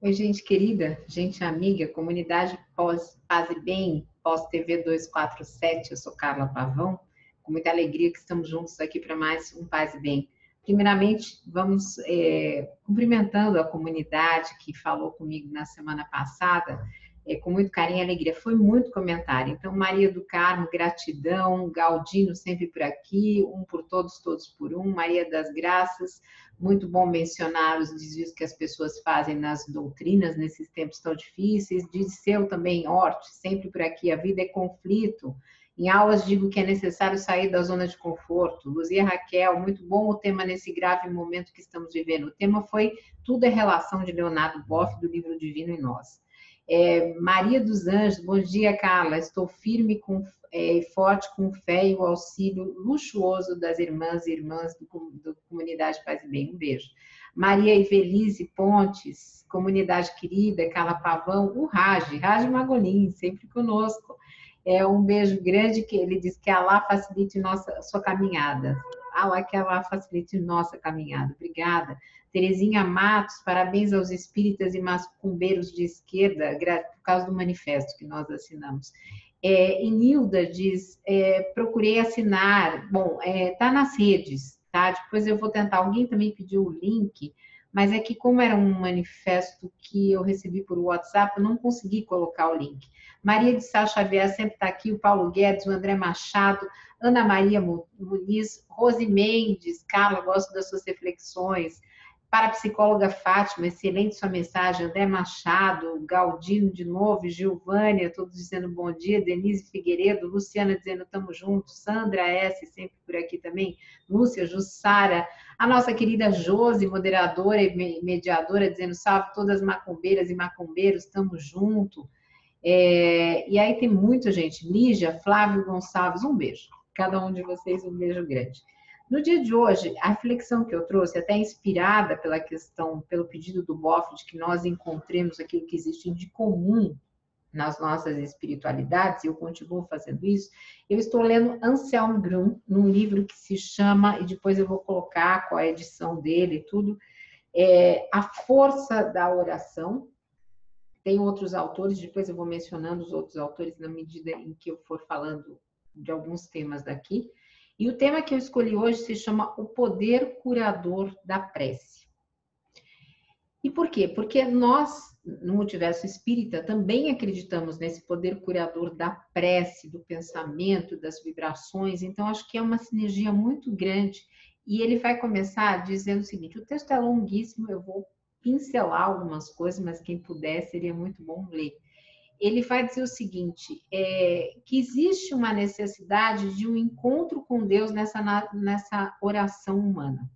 Oi, gente querida, gente amiga, comunidade Paz e Bem, Pós-TV 247, eu sou Carla Pavão, com muita alegria que estamos juntos aqui para mais um Paz e Bem. Primeiramente, vamos cumprimentando a comunidade que falou comigo na semana passada, com muito carinho e alegria, foi muito comentário. Então, Maria do Carmo, gratidão, Galdino sempre por aqui, um por todos, todos por um, Maria das Graças, muito bom mencionar os desvios que as pessoas fazem nas doutrinas nesses tempos tão difíceis. Disseu também, Hort, sempre por aqui, a vida é conflito. Em aulas digo que é necessário sair da zona de conforto. Luzia Raquel, muito bom o tema nesse grave momento que estamos vivendo. O tema foi Tudo é Relação, de Leonardo Boff, do livro Divino em Nós. Maria dos Anjos, bom dia, Carla. Estou firme e forte com fé e o auxílio luxuoso das irmãs e irmãs do Comunidade Paz e Bem. Um beijo. Maria Ivelise Pontes, comunidade querida, Carla Pavão, o Raj Magolin, sempre conosco. Um beijo grande, que ele diz que Allah facilite sua caminhada. Allah, que Allah facilite nossa caminhada. Obrigada. Terezinha Matos, parabéns aos espíritas e macumbeiros de esquerda, por causa do manifesto que nós assinamos. E Nilda diz, procurei assinar, bom, tá nas redes, tá? Depois eu vou tentar, alguém também pediu o link, mas é que como era um manifesto que eu recebi por WhatsApp, eu não consegui colocar o link. Maria de Sá Xavier sempre está aqui, o Paulo Guedes, o André Machado, Ana Maria Muniz, Rose Mendes, Carla, gosto das suas reflexões, Parapsicóloga Fátima, excelente sua mensagem, André Machado, Galdino de novo, Gilvânia, todos dizendo bom dia, Denise Figueiredo, Luciana dizendo tamo juntos, Sandra S, sempre por aqui também, Lúcia, Jussara, a nossa querida Josi, moderadora e mediadora, dizendo salve todas as macumbeiras e macumbeiros, tamo junto. E aí tem muita gente, Lígia, Flávio Gonçalves, um beijo, cada um de vocês um beijo grande. No dia de hoje, a reflexão que eu trouxe, até inspirada pela questão, pelo pedido do Boff, de que nós encontremos aquilo que existe de comum nas nossas espiritualidades, e eu continuo fazendo isso, eu estou lendo Anselm Grün, num livro que se chama, e depois eu vou colocar com a edição dele e tudo, A Força da Oração. Tem outros autores, depois eu vou mencionando os outros autores na medida em que eu for falando de alguns temas daqui. E o tema que eu escolhi hoje se chama O Poder Curador da Prece. E por quê? Porque nós, no Multiverso Espírita, também acreditamos nesse poder curador da prece, do pensamento, das vibrações. Então, acho que é uma sinergia muito grande. E ele vai começar dizendo o seguinte, o texto é longuíssimo, eu vou pincelar algumas coisas, mas quem puder, seria muito bom ler. Ele vai dizer o seguinte, que existe uma necessidade de um encontro com Deus nessa oração humana.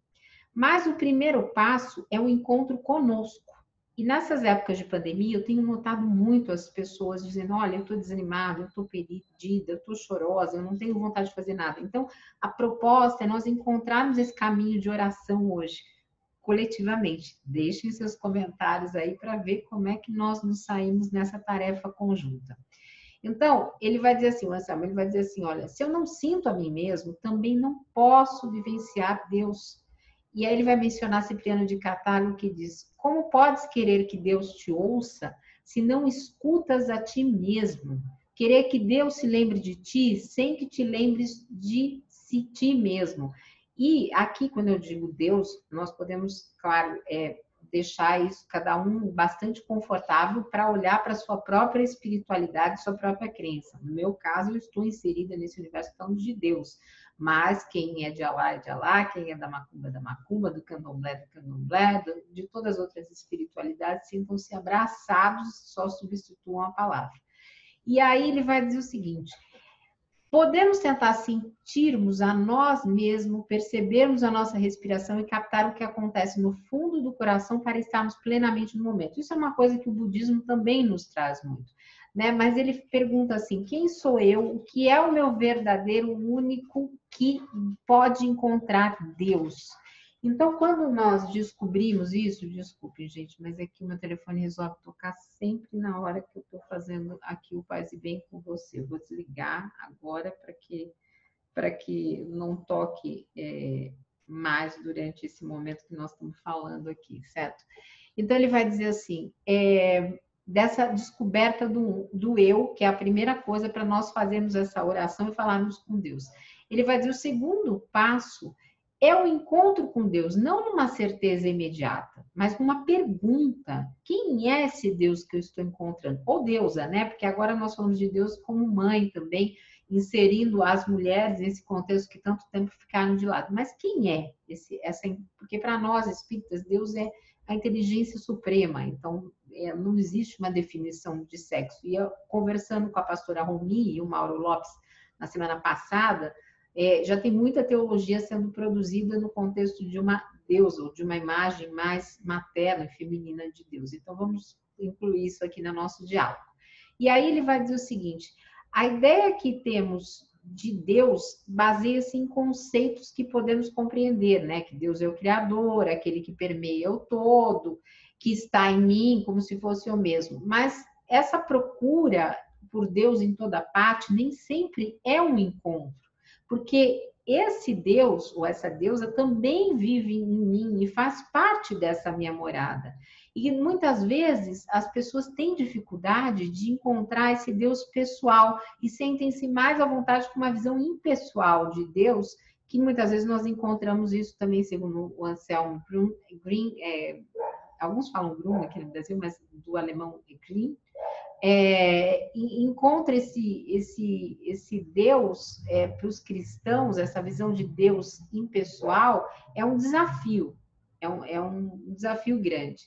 Mas o primeiro passo é o encontro conosco. E nessas épocas de pandemia, eu tenho notado muito as pessoas dizendo, olha, eu estou desanimada, eu estou perdida, eu estou chorosa, eu não tenho vontade de fazer nada. Então, a proposta é nós encontrarmos esse caminho de oração hoje, coletivamente. Deixem seus comentários aí para ver como é que nós nos saímos nessa tarefa conjunta. Então, ele vai dizer assim, o Anselmo, ele vai dizer assim, olha, se eu não sinto a mim mesmo, também não posso vivenciar Deus. E aí ele vai mencionar Cipriano de Cartago, que diz, como podes querer que Deus te ouça se não escutas a ti mesmo? Querer que Deus se lembre de ti sem que te lembres de ti mesmo. E aqui, quando eu digo Deus, nós podemos, claro, deixar isso, cada um bastante confortável para olhar para a sua própria espiritualidade, sua própria crença. No meu caso, eu estou inserida nesse universo falando de Deus. Mas quem é de Alá, quem é da Macumba, do Candomblé, de todas as outras espiritualidades, sintam-se abraçados, só substituam a palavra. E aí ele vai dizer o seguinte, podemos tentar sentirmos a nós mesmos, percebermos a nossa respiração e captar o que acontece no fundo do coração para estarmos plenamente no momento. Isso é uma coisa que o budismo também nos traz muito, né? Mas ele pergunta assim, quem sou eu? O que é o meu verdadeiro único que pode encontrar Deus? Então, quando nós descobrimos isso, desculpe, gente, mas é que o meu telefone resolve tocar sempre na hora que eu estou fazendo aqui o Paz e Bem com você. Eu vou desligar agora para que não toque mais durante esse momento que nós estamos falando aqui, certo? Então, ele vai dizer assim, dessa descoberta do eu, que é a primeira coisa para nós fazermos essa oração e falarmos com Deus. Ele vai dizer o segundo passo é o encontro com Deus, não numa certeza imediata, mas numa pergunta. Quem é esse Deus que eu estou encontrando? Ou deusa, né? Porque agora nós falamos de Deus como mãe também, inserindo as mulheres nesse contexto que tanto tempo ficaram de lado. Mas quem é porque para nós espíritas, Deus é a inteligência suprema, então não existe uma definição de sexo. E eu, conversando com a pastora Romi e o Mauro Lopes na semana passada, já tem muita teologia sendo produzida no contexto de uma deusa, ou de uma imagem mais materna e feminina de Deus. Então, vamos incluir isso aqui no nosso diálogo. E aí ele vai dizer o seguinte, a ideia que temos de Deus baseia-se em conceitos que podemos compreender, né? Que Deus é o Criador, aquele que permeia o todo, que está em mim como se fosse eu mesmo. Mas essa procura por Deus em toda parte nem sempre é um encontro, porque esse Deus ou essa deusa também vive em mim e faz parte dessa minha morada. E muitas vezes as pessoas têm dificuldade de encontrar esse Deus pessoal e sentem-se mais à vontade com uma visão impessoal de Deus, que muitas vezes nós encontramos isso também, segundo o Anselmo Green, alguns falam Grun aqui no Brasil, mas do alemão é Green, encontra esse Deus para os cristãos, essa visão de Deus impessoal, é um desafio, é um desafio grande.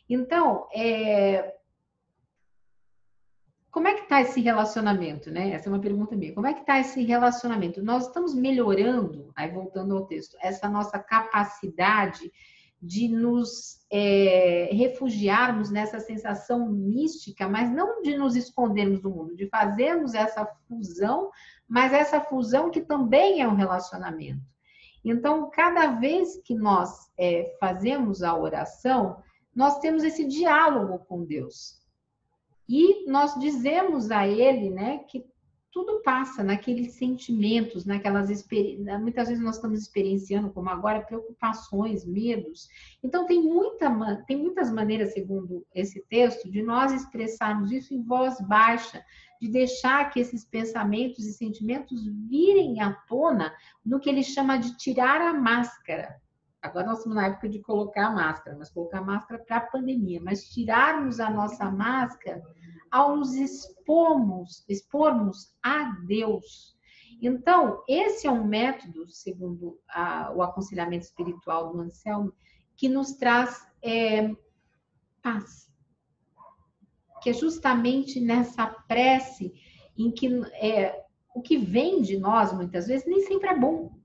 Então, como é que está esse relacionamento, né? Essa é uma pergunta minha. Como é que está esse relacionamento? Nós estamos melhorando, aí voltando ao texto, essa nossa capacidade de nos refugiarmos nessa sensação mística, mas não de nos escondermos do mundo, de fazermos essa fusão, mas essa fusão que também é um relacionamento. Então, cada vez que nós fazemos a oração, nós temos esse diálogo com Deus. E nós dizemos a Ele, né, que tudo passa naqueles sentimentos, naquelas experiências. Muitas vezes nós estamos experienciando, como agora, preocupações, medos. Então, tem muitas maneiras, segundo esse texto, de nós expressarmos isso em voz baixa, de deixar que esses pensamentos e sentimentos virem à tona no que ele chama de tirar a máscara. Agora nós estamos na época de colocar a máscara, mas colocar a máscara para a pandemia, mas tirarmos a nossa máscara ao nos expormos a Deus. Então, esse é um método, segundo o aconselhamento espiritual do Anselmo, que nos traz paz. Que é justamente nessa prece em que o que vem de nós, muitas vezes, nem sempre é bom.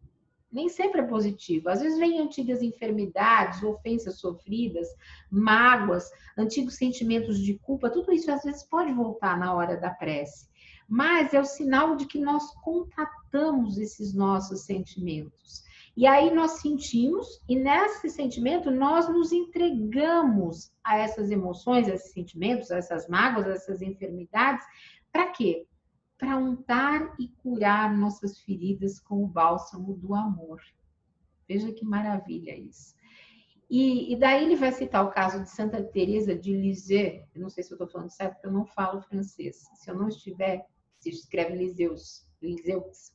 Nem sempre é positivo. Às vezes vem antigas enfermidades, ofensas sofridas, mágoas, antigos sentimentos de culpa, tudo isso às vezes pode voltar na hora da prece. Mas é o sinal de que nós contatamos esses nossos sentimentos. E aí nós sentimos, e nesse sentimento nós nos entregamos a essas emoções, a esses sentimentos, a essas mágoas, a essas enfermidades. Para quê? Para untar e curar nossas feridas com o bálsamo do amor. Veja que maravilha isso. E daí ele vai citar o caso de Santa Teresa de Lisieux. Eu não sei se eu estou falando certo, porque eu não falo francês. Se eu não estiver, se escreve Lisieux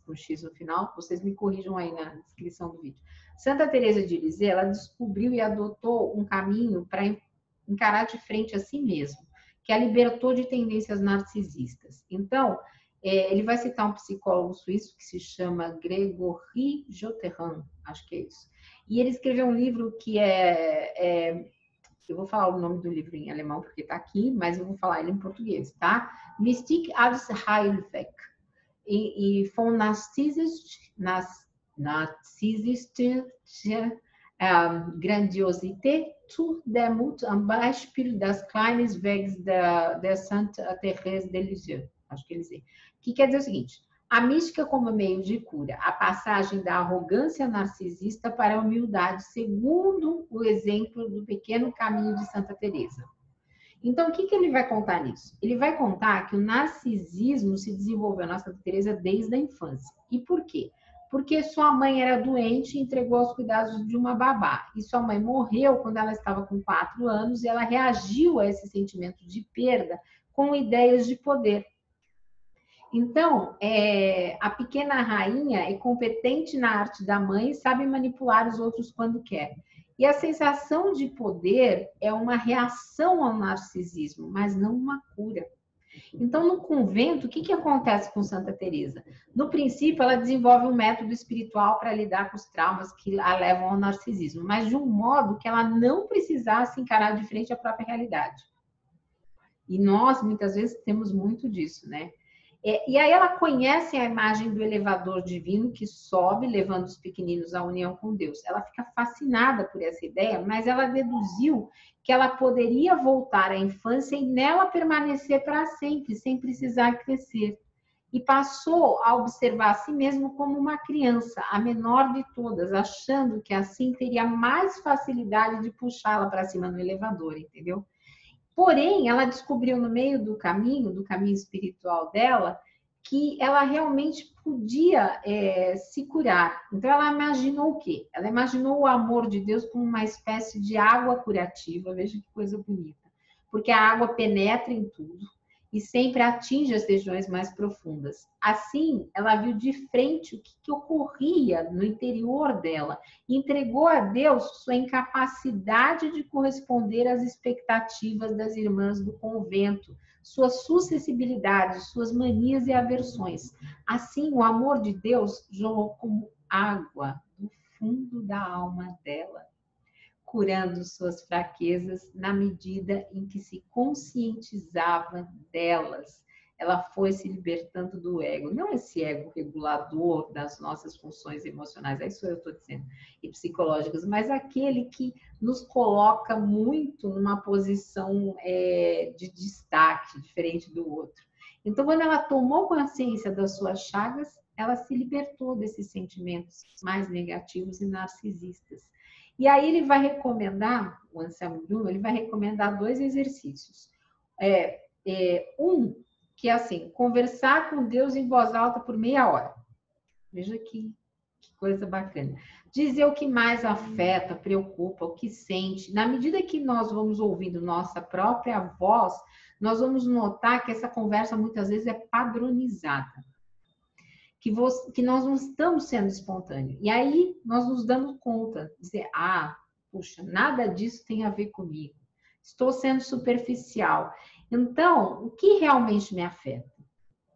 com X no final, vocês me corrijam aí na descrição do vídeo. Santa Teresa de Lisieux, ela descobriu e adotou um caminho para encarar de frente a si mesmo, que a libertou de tendências narcisistas. Então, ele vai citar um psicólogo suíço que se chama Grégory Joterran, acho que é isso. E ele escreveu um livro que eu vou falar o nome do livro em alemão porque está aqui, mas eu vou falar ele em português, tá? Mystik als Heilweg. E von narzisstische Grandiosität zu Demut am Beispiel das kleinen Wegs der Santa Teresa de Lisieux. Acho que eles dizem. Que quer dizer o seguinte: a mística como meio de cura, a passagem da arrogância narcisista para a humildade, segundo o exemplo do pequeno caminho de Santa Teresa. Então, o que ele vai contar nisso? Ele vai contar que o narcisismo se desenvolveu na Santa Teresa desde a infância. E por quê? porque sua mãe era doente e entregou aos cuidados de uma babá. E sua mãe morreu quando ela estava com 4 anos e ela reagiu a esse sentimento de perda com ideias de poder. Então, a pequena rainha é competente na arte da mãe e sabe manipular os outros quando quer. E a sensação de poder é uma reação ao narcisismo, mas não uma cura. Então, no convento, o que acontece com Santa Teresa? No princípio, ela desenvolve um método espiritual para lidar com os traumas que a levam ao narcisismo, mas de um modo que ela não precisasse encarar de frente a própria realidade. E nós, muitas vezes, temos muito disso, né? E aí ela conhece a imagem do elevador divino que sobe, levando os pequeninos à união com Deus. Ela fica fascinada por essa ideia, mas ela deduziu que ela poderia voltar à infância e nela permanecer para sempre, sem precisar crescer. E passou a observar a si mesmo como uma criança, a menor de todas, achando que assim teria mais facilidade de puxá-la para cima no elevador, entendeu? Porém, ela descobriu no meio do caminho espiritual dela, que ela realmente podia se curar. Então, ela imaginou o quê? Ela imaginou o amor de Deus como uma espécie de água curativa. Veja que coisa bonita. Porque a água penetra em tudo e sempre atinge as regiões mais profundas. Assim, ela viu de frente o que ocorria no interior dela e entregou a Deus sua incapacidade de corresponder às expectativas das irmãs do convento, suas suscessibilidades, suas manias e aversões. Assim, o amor de Deus jorrou como água do fundo da alma dela, curando suas fraquezas na medida em que se conscientizava delas. Ela foi se libertando do ego, não esse ego regulador das nossas funções emocionais, é isso eu estou dizendo, e psicológicas, mas aquele que nos coloca muito numa posição de destaque, diferente do outro. Então, quando ela tomou consciência das suas chagas, ela se libertou desses sentimentos mais negativos e narcisistas. E aí ele vai recomendar, o Anselmo Bruno, ele vai recomendar 2 exercícios. Que é assim, conversar com Deus em voz alta por meia hora. Veja que coisa bacana. Dizer o que mais afeta, preocupa, o que sente. Na medida que nós vamos ouvindo nossa própria voz, nós vamos notar que essa conversa muitas vezes é padronizada. Que nós não estamos sendo espontâneos. E aí nós nos damos conta, dizer, puxa, nada disso tem a ver comigo. Estou sendo superficial. Então, o que realmente me afeta?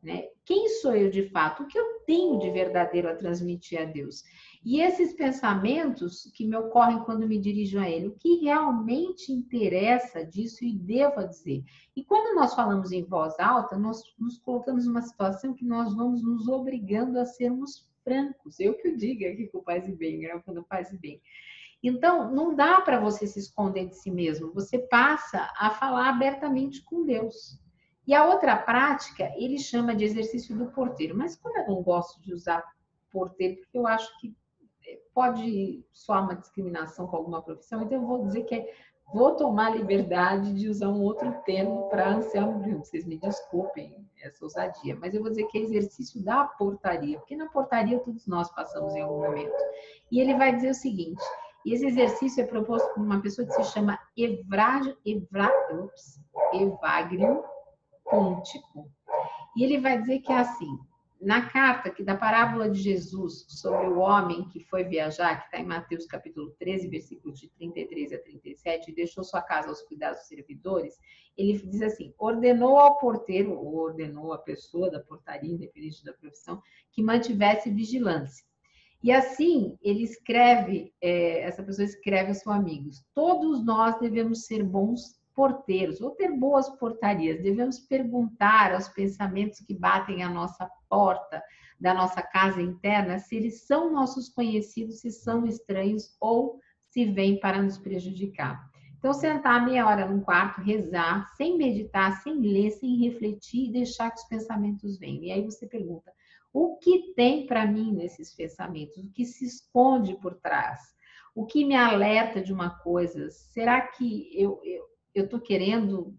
Né? Quem sou eu de fato? O que eu tenho de verdadeiro a transmitir a Deus? E esses pensamentos que me ocorrem quando me dirijo a Ele, o que realmente interessa disso e devo dizer? E quando nós falamos em voz alta, nós nos colocamos numa situação que nós vamos nos obrigando a sermos francos. Eu que o diga aqui com o Paz e Bem, gravando Paz e Bem. Então, não dá para você se esconder de si mesmo. Você passa a falar abertamente com Deus. E a outra prática, ele chama de exercício do porteiro. Mas como eu não gosto de usar porteiro, porque eu acho que pode soar uma discriminação com alguma profissão, então eu vou dizer que vou tomar a liberdade de usar um outro termo para Anselmo Bruno. Vocês me desculpem essa ousadia, mas eu vou dizer que é exercício da portaria, porque na portaria todos nós passamos em algum momento. E ele vai dizer o seguinte, e esse exercício é proposto por uma pessoa que se chama Evagrio Pontico. E ele vai dizer que é assim, na carta que da parábola de Jesus sobre o homem que foi viajar, que está em Mateus capítulo 13, versículos de 33 a 37, e deixou sua casa aos cuidados dos servidores, ele diz assim, ordenou ao porteiro, ou ordenou à pessoa da portaria, independente da profissão, que mantivesse vigilância. E assim, ele escreve, essa pessoa escreve aos seus amigos, todos nós devemos ser bons porteiros, ou ter boas portarias, devemos perguntar aos pensamentos que batem à nossa porta da nossa casa interna se eles são nossos conhecidos, se são estranhos ou se vêm para nos prejudicar. Então, sentar meia hora num quarto, rezar, sem meditar, sem ler, sem refletir e deixar que os pensamentos venham. E aí você pergunta, o que tem para mim nesses pensamentos? O que se esconde por trás? O que me alerta de uma coisa? Será que eu estou querendo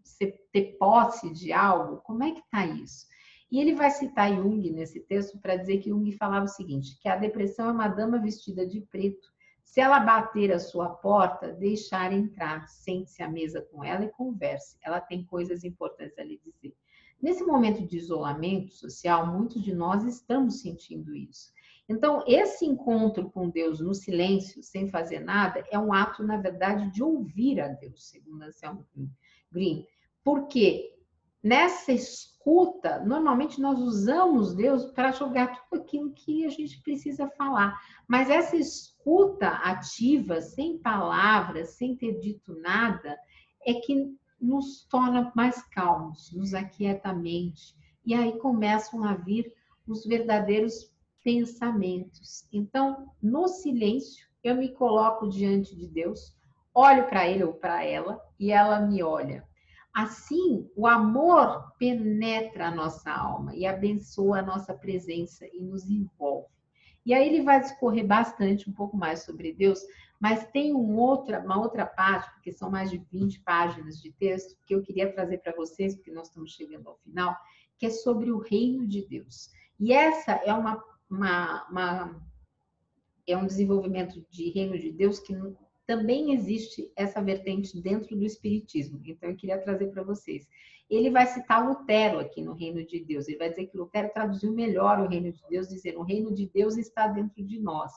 ter posse de algo? Como é que está isso? E ele vai citar Jung nesse texto para dizer que Jung falava o seguinte, que a depressão é uma dama vestida de preto. Se ela bater a sua porta, deixar entrar, sente-se à mesa com ela e converse. Ela tem coisas importantes a lhe dizer. Nesse momento de isolamento social, muitos de nós estamos sentindo isso. Então, esse encontro com Deus no silêncio, sem fazer nada, é um ato, na verdade, de ouvir a Deus, segundo Anselmo Green. Por quê? Nessa escuta, normalmente nós usamos Deus para jogar tudo aquilo que a gente precisa falar. Mas essa escuta ativa, sem palavras, sem ter dito nada, é que nos torna mais calmos, nos aquieta a mente. E aí começam a vir os verdadeiros pensamentos. Então, no silêncio, eu me coloco diante de Deus, olho para ele ou para ela e ela me olha. Assim, o amor penetra a nossa alma e abençoa a nossa presença e nos envolve. E aí ele vai discorrer bastante, um pouco mais sobre Deus, mas tem uma outra parte, porque são mais de 20 páginas de texto, que eu queria trazer para vocês, porque nós estamos chegando ao final, que é sobre o reino de Deus. E essa é é um desenvolvimento de reino de Deus que também existe essa vertente dentro do Espiritismo. Então, eu queria trazer para vocês. Ele vai citar Lutero aqui no Reino de Deus. Ele vai dizer que Lutero traduziu melhor o Reino de Deus, dizendo: o Reino de Deus está dentro de nós.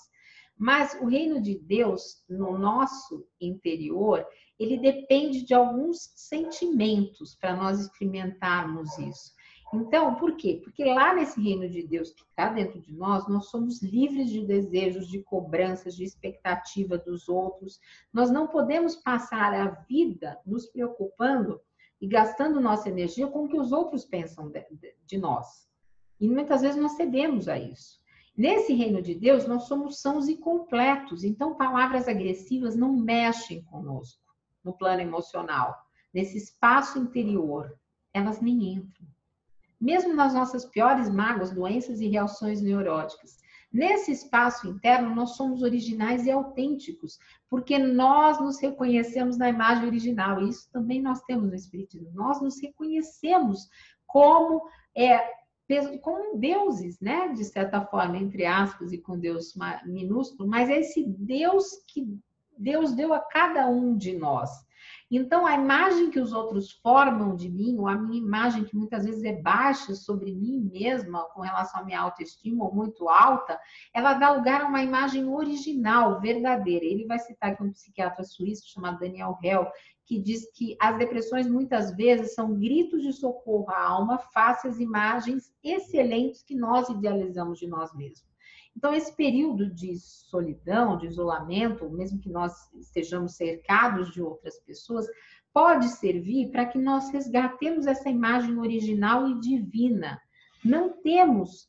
Mas o Reino de Deus, no nosso interior, ele depende de alguns sentimentos para nós experimentarmos isso. Então, por quê? Porque lá nesse reino de Deus que está dentro de nós, nós somos livres de desejos, de cobranças, de expectativa dos outros. Nós não podemos passar a vida nos preocupando e gastando nossa energia com o que os outros pensam de nós. E muitas vezes nós cedemos a isso. Nesse reino de Deus, nós somos sãos e completos. Então, palavras agressivas não mexem conosco no plano emocional. Nesse espaço interior, elas nem entram. Mesmo nas nossas piores mágoas, doenças e reações neuróticas. Nesse espaço interno, nós somos originais e autênticos, porque nós nos reconhecemos na imagem original. E isso também nós temos no Espiritismo. Nós nos reconhecemos como deuses, né? De certa forma, entre aspas, e com Deus minúsculo, mas é esse Deus que Deus deu a cada um de nós. Então, a imagem que os outros formam de mim, ou a minha imagem que muitas vezes é baixa sobre mim mesma, com relação à minha autoestima, ou muito alta, ela dá lugar a uma imagem original, verdadeira. Ele vai citar aqui um psiquiatra suíço chamado Daniel Hell, que diz que as depressões muitas vezes são gritos de socorro à alma face às imagens excelentes que nós idealizamos de nós mesmos. Então, esse período de solidão, de isolamento, mesmo que nós estejamos cercados de outras pessoas, pode servir para que nós resgatemos essa imagem original e divina. Não temos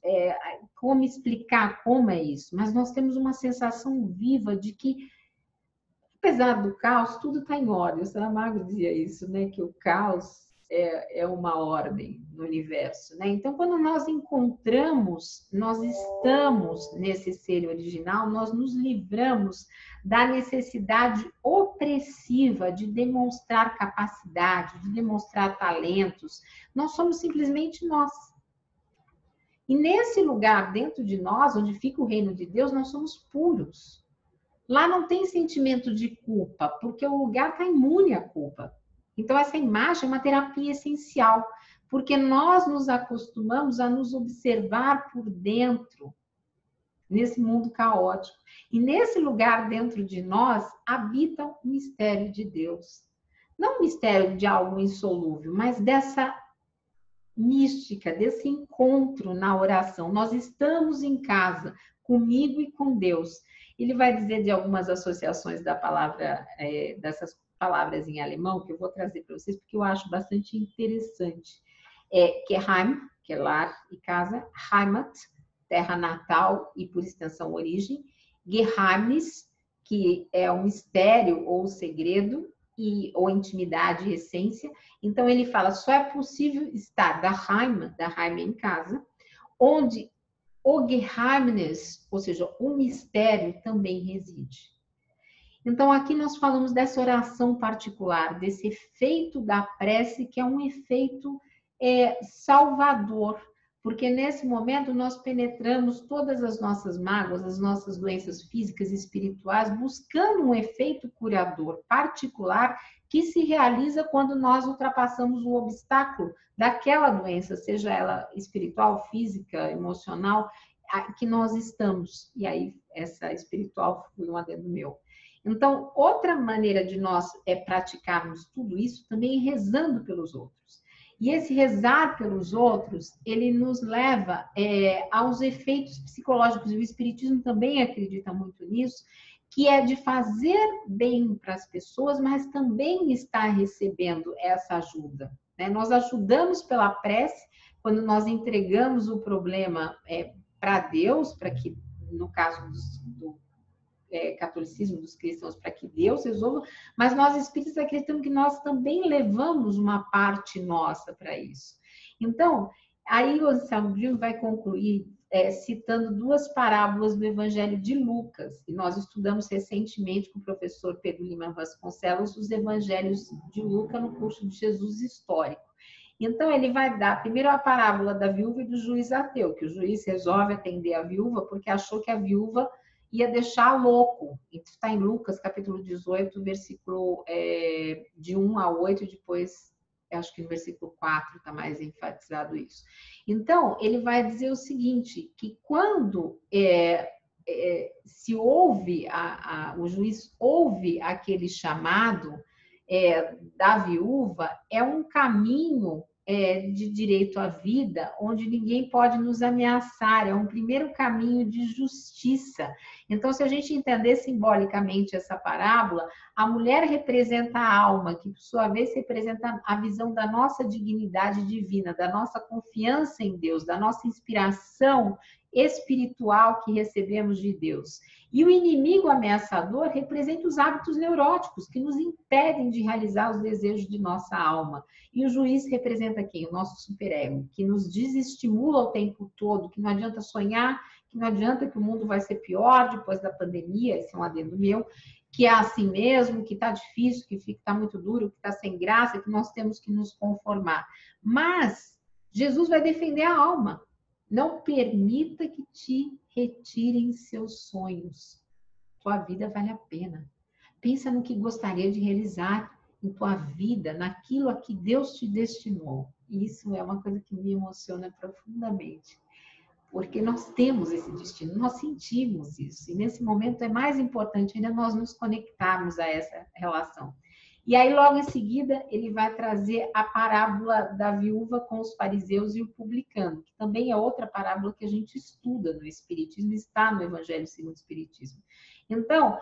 como explicar como é isso, mas nós temos uma sensação viva de que, apesar do caos, tudo está em ordem. O Saramago dizia isso, né? Que o caos é uma ordem no universo, né? Então, quando nós encontramos, nós estamos nesse ser original, nós nos livramos da necessidade opressiva de demonstrar capacidade, de demonstrar talentos. Nós somos simplesmente nós. E nesse lugar dentro de nós, onde fica o reino de Deus, nós somos puros. Lá não tem sentimento de culpa, porque o lugar está imune à culpa. Então, essa imagem é uma terapia essencial, porque nós nos acostumamos a nos observar por dentro, nesse mundo caótico. E nesse lugar dentro de nós, habita o mistério de Deus. Não o mistério de algo insolúvel, mas dessa mística, desse encontro na oração. Nós estamos em casa, comigo e com Deus. Ele vai dizer de algumas associações da palavra, dessas palavras em alemão, que eu vou trazer para vocês, porque eu acho bastante interessante. Heim, que é lar e casa, Heimat, terra natal e, por extensão, origem, Geheimnis, que é um mistério ou segredo, ou intimidade e essência. Então, ele fala, só é possível estar daheim em casa, onde o Geheimnis, ou seja, o mistério, também reside. Então, aqui nós falamos dessa oração particular, desse efeito da prece, que é um efeito salvador, Porque nesse momento nós penetramos todas as nossas mágoas, as nossas doenças físicas e espirituais, buscando um efeito curador particular que se realiza quando nós ultrapassamos o obstáculo daquela doença, seja ela espiritual, física, emocional, que nós estamos. E aí, essa espiritual foi um adendo meu. Então, outra maneira de nós praticarmos tudo isso também é rezando pelos outros. E esse rezar pelos outros, ele nos leva aos efeitos psicológicos, e o Espiritismo também acredita muito nisso, que é de fazer bem para as pessoas, mas também estar recebendo essa ajuda. Né? Nós ajudamos pela prece, quando nós entregamos o problema para Deus, para que, no caso do catolicismo, dos cristãos, para que Deus resolva, mas nós espíritas acreditamos que nós também levamos uma parte nossa para isso. Então, aí o Anselmo Brito vai concluir citando duas parábolas do Evangelho de Lucas, e nós estudamos recentemente com o professor Pedro Lima Vasconcelos os Evangelhos de Lucas no curso de Jesus Histórico. Então, ele vai dar primeiro a parábola da viúva e do juiz ateu, que o juiz resolve atender a viúva porque achou que a viúva ia deixar louco. Isso está em Lucas, capítulo 18, versículo de 1 a 8, depois, acho que no versículo 4 está mais enfatizado isso. Então, ele vai dizer o seguinte, que quando se ouve, o juiz ouve aquele chamado da viúva, é um caminho de direito à vida, onde ninguém pode nos ameaçar, é um primeiro caminho de justiça. Então, se a gente entender simbolicamente essa parábola, a mulher representa a alma, que por sua vez representa a visão da nossa dignidade divina, da nossa confiança em Deus, da nossa inspiração espiritual que recebemos de Deus. E o inimigo ameaçador representa os hábitos neuróticos que nos impedem de realizar os desejos de nossa alma. E o juiz representa quem? O nosso superego, que nos desestimula o tempo todo, que não adianta sonhar, que não adianta que o mundo vai ser pior depois da pandemia, esse é um adendo meu, que é assim mesmo, que está difícil, que está muito duro, que está sem graça, que nós temos que nos conformar. Mas Jesus vai defender a alma. Não permita que te retirem seus sonhos. Tua vida vale a pena. Pensa no que gostaria de realizar em tua vida, naquilo a que Deus te destinou. E isso é uma coisa que me emociona profundamente. Porque nós temos esse destino, nós sentimos isso. E nesse momento é mais importante ainda nós nos conectarmos a essa relação. E aí, logo em seguida, ele vai trazer a parábola da viúva com os fariseus e o publicano, que também é outra parábola que a gente estuda no Espiritismo, está no Evangelho segundo o Espiritismo. Então,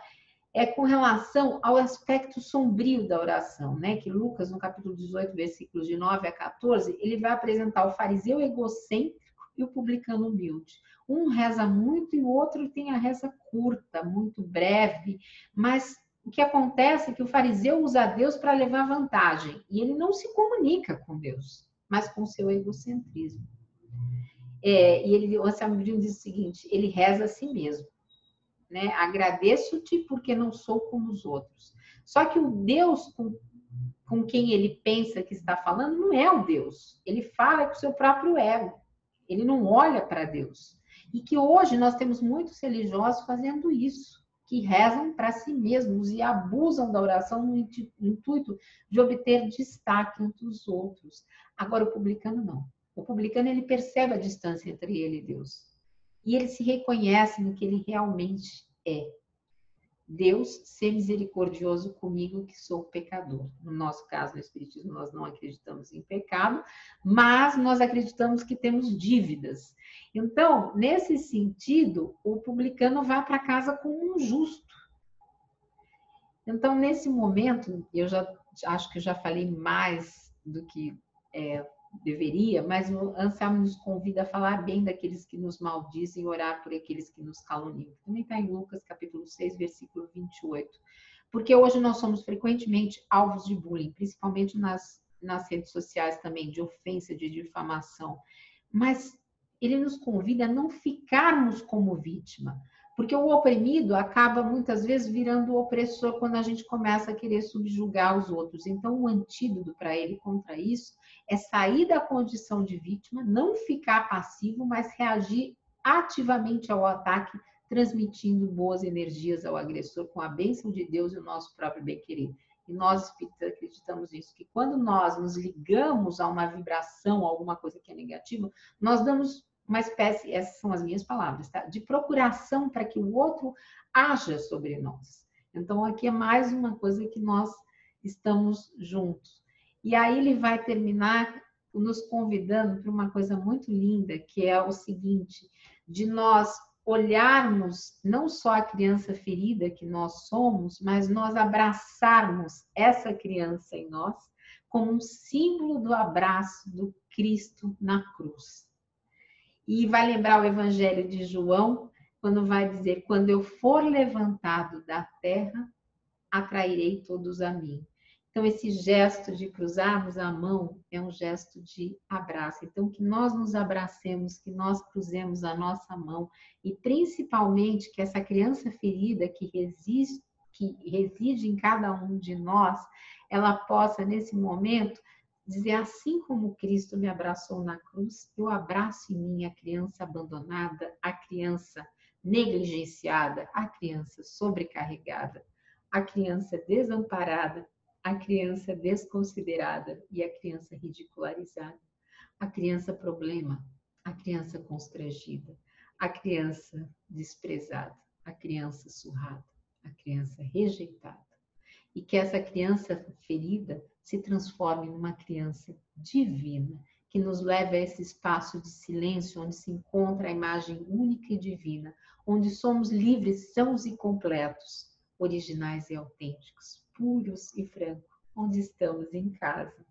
é com relação ao aspecto sombrio da oração, né? Que Lucas, no capítulo 18, versículos de 9 a 14, ele vai apresentar o fariseu egocêntrico e o publicano humilde. Um reza muito e o outro tem a reza curta, muito breve, mas o que acontece é que o fariseu usa Deus para levar vantagem e ele não se comunica com Deus, mas com seu egocentrismo. E o Anselmo Brito diz o seguinte, ele reza a si mesmo. Né? Agradeço-te porque não sou como os outros. Só que o Deus com quem ele pensa que está falando não é o Deus. Ele fala com o seu próprio ego. Ele não olha para Deus. E que hoje nós temos muitos religiosos fazendo isso, que rezam para si mesmos e abusam da oração no intuito de obter destaque entre os outros. Agora, o publicano não. O publicano, ele percebe a distância entre ele e Deus. E ele se reconhece no que ele realmente é. Deus, ser misericordioso comigo que sou pecador. No nosso caso, no Espiritismo, nós não acreditamos em pecado, mas nós acreditamos que temos dívidas. Então, nesse sentido, o publicano vai para casa como um justo. Então, nesse momento, eu já acho que eu já falei mais do que deveria, mas o Anselmo nos convida a falar bem daqueles que nos maldizem e orar por aqueles que nos caluniam. Também está em Lucas, capítulo 6, versículo 28. Porque hoje nós somos frequentemente alvos de bullying, principalmente nas redes sociais também, de ofensa, de difamação. Mas ele nos convida a não ficarmos como vítima, Porque o oprimido acaba muitas vezes virando o opressor quando a gente começa a querer subjugar os outros. Então, o antídoto para ele contra isso é sair da condição de vítima, não ficar passivo, mas reagir ativamente ao ataque, transmitindo boas energias ao agressor com a bênção de Deus e o nosso próprio bem-querer. E nós espíritas acreditamos nisso, que quando nós nos ligamos a uma vibração, a alguma coisa que é negativa, nós damos uma espécie, essas são as minhas palavras, tá? De procuração para que o outro haja sobre nós. Então, aqui é mais uma coisa que nós estamos juntos. E aí ele vai terminar nos convidando para uma coisa muito linda, que é o seguinte, de nós olharmos não só a criança ferida que nós somos, mas nós abraçarmos essa criança em nós como um símbolo do abraço do Cristo na cruz. E vai lembrar o Evangelho de João, quando vai dizer, quando eu for levantado da terra, atrairei todos a mim. Então, esse gesto de cruzarmos a mão é um gesto de abraço. Então, que nós nos abracemos, que nós cruzemos a nossa mão e, principalmente, que essa criança ferida que reside em cada um de nós, ela possa, nesse momento, dizer, assim como Cristo me abraçou na cruz, eu abraço em mim a criança abandonada, a criança negligenciada, a criança sobrecarregada, a criança desamparada, a criança desconsiderada e a criança ridicularizada, a criança problema, a criança constrangida, a criança desprezada, a criança surrada, a criança rejeitada. E que essa criança ferida se transforme numa criança divina, que nos leve a esse espaço de silêncio onde se encontra a imagem única e divina, onde somos livres, sãos e completos, originais e autênticos, puros e francos, onde estamos em casa.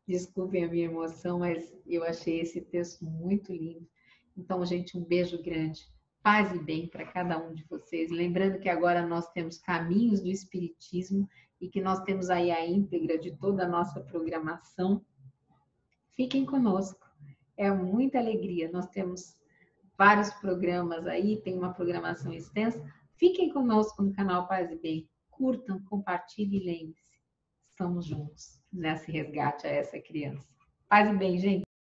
Desculpem a minha emoção, mas eu achei esse texto muito lindo. Então, gente, um beijo grande. Paz e bem para cada um de vocês. Lembrando que agora nós temos Caminhos do Espiritismo e que nós temos aí a íntegra de toda a nossa programação. Fiquem conosco. É muita alegria. Nós temos vários programas aí, tem uma programação extensa. Fiquem conosco no canal Paz e Bem. Curtam, compartilhem e lembre-se. Estamos juntos nesse resgate a essa criança. Paz e bem, gente.